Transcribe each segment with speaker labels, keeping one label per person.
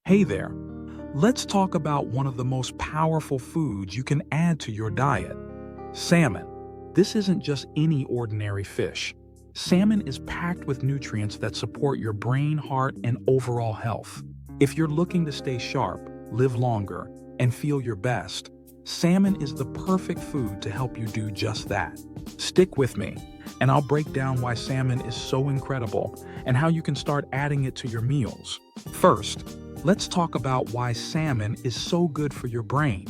Speaker 1: Hey there. Let's talk about one of the most powerful foods you can add to your diet: salmon. This isn't just any ordinary fish. Salmon is packed with nutrients that support your brain, heart, and overall health. If you're looking to stay sharp, live longer, and feel your best, salmon is the perfect food to help you do just that. Stick with me, and I'll break down why salmon is so incredible and how you can start adding it to your meals. First, let's talk about why salmon is so good for your brain.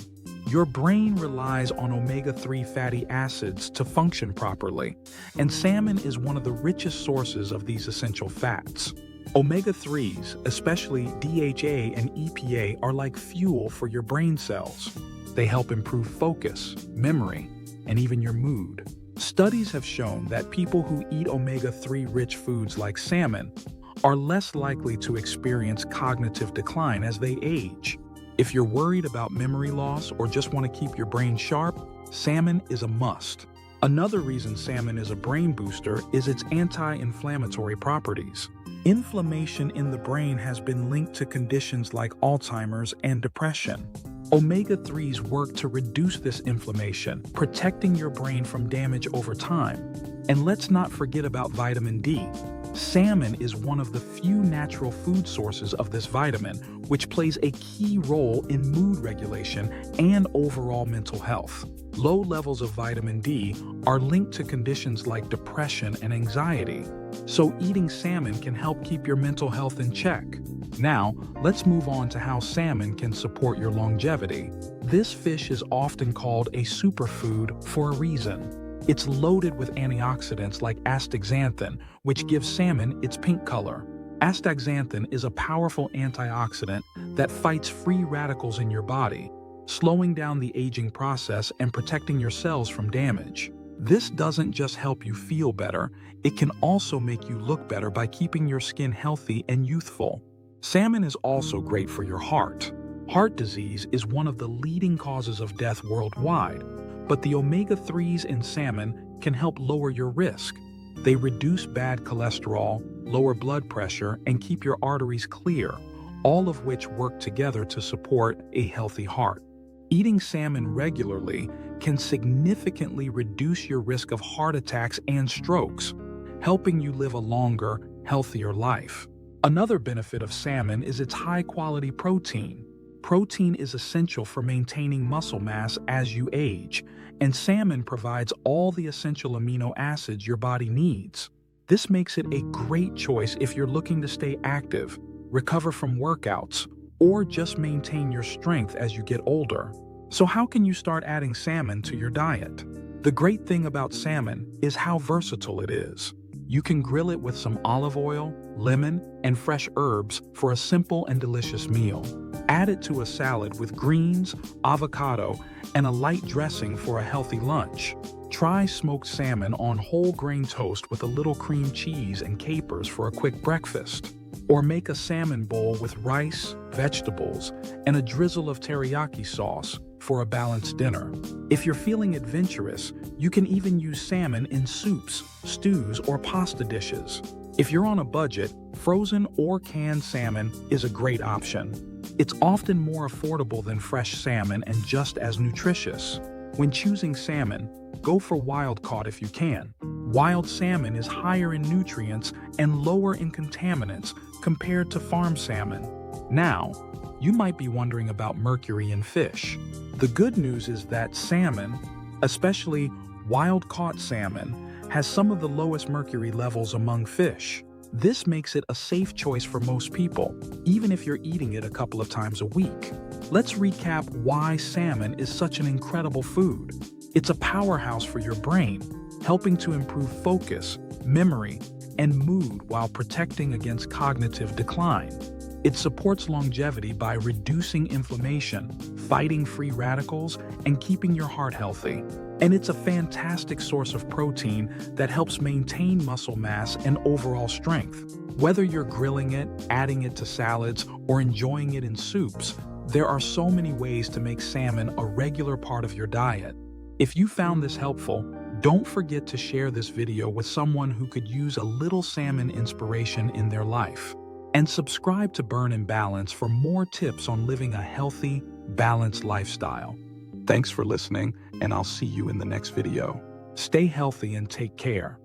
Speaker 1: Your brain relies on omega-3 fatty acids to function properly, and salmon is one of the richest sources of these essential fats. Omega-3s, especially DHA and EPA, are like fuel for your brain cells. They help improve focus, memory, and even your mood. Studies have shown that people who eat omega-3 rich foods like salmon are less likely to experience cognitive decline as they age. If you're worried about memory loss or just want to keep your brain sharp, salmon is a must. Another reason salmon is a brain booster is its anti-inflammatory properties. Inflammation in the brain has been linked to conditions like Alzheimer's and depression. Omega-3s work to reduce this inflammation, protecting your brain from damage over time. And let's not forget about vitamin D. Salmon is one of the few natural food sources of this vitamin, which plays a key role in mood regulation and overall mental health. Low levels of vitamin D are linked to conditions like depression and anxiety, so eating salmon can help keep your mental health in check. Now, let's move on to how salmon can support your longevity. This fish is often called a superfood for a reason. It's loaded with antioxidants like astaxanthin, which gives salmon its pink color. Astaxanthin is a powerful antioxidant that fights free radicals in your body, slowing down the aging process and protecting your cells from damage. This doesn't just help you feel better, it can also make you look better by keeping your skin healthy and youthful. Salmon is also great for your heart. Heart disease is one of the leading causes of death worldwide, but the omega-3s in salmon can help lower your risk. They reduce bad cholesterol, lower blood pressure, and keep your arteries clear, all of which work together to support a healthy heart. Eating salmon regularly can significantly reduce your risk of heart attacks and strokes, helping you live a longer, healthier life. Another benefit of salmon is its high-quality protein. Protein is essential for maintaining muscle mass as you age, and salmon provides all the essential amino acids your body needs. This makes it a great choice if you're looking to stay active, recover from workouts, or just maintain your strength as you get older. So how can you start adding salmon to your diet? The great thing about salmon is how versatile it is. You can grill it with some olive oil, lemon, and fresh herbs for a simple and delicious meal. Add it to a salad with greens, avocado, and a light dressing for a healthy lunch. Try smoked salmon on whole grain toast with a little cream cheese and capers for a quick breakfast. Or make a salmon bowl with rice, vegetables, and a drizzle of teriyaki sauce for a balanced dinner. If you're feeling adventurous, you can even use salmon in soups, stews, or pasta dishes. If you're on a budget, frozen or canned salmon is a great option. It's often more affordable than fresh salmon and just as nutritious. When choosing salmon, go for wild-caught if you can. Wild salmon is higher in nutrients and lower in contaminants compared to farm salmon. Now, you might be wondering about mercury in fish. The good news is that salmon, especially wild-caught salmon, has some of the lowest mercury levels among fish. This makes it a safe choice for most people, even if you're eating it a couple of times a week. Let's recap why salmon is such an incredible food. It's a powerhouse for your brain, helping to improve focus, memory, and mood while protecting against cognitive decline. It supports longevity by reducing inflammation, fighting free radicals, and keeping your heart healthy. And it's a fantastic source of protein that helps maintain muscle mass and overall strength. Whether you're grilling it, adding it to salads, or enjoying it in soups, there are so many ways to make salmon a regular part of your diet. If you found this helpful, don't forget to share this video with someone who could use a little salmon inspiration in their life. And subscribe to Burn and Balance for more tips on living a healthy, balanced lifestyle. Thanks for listening, and I'll see you in the next video. Stay healthy and take care.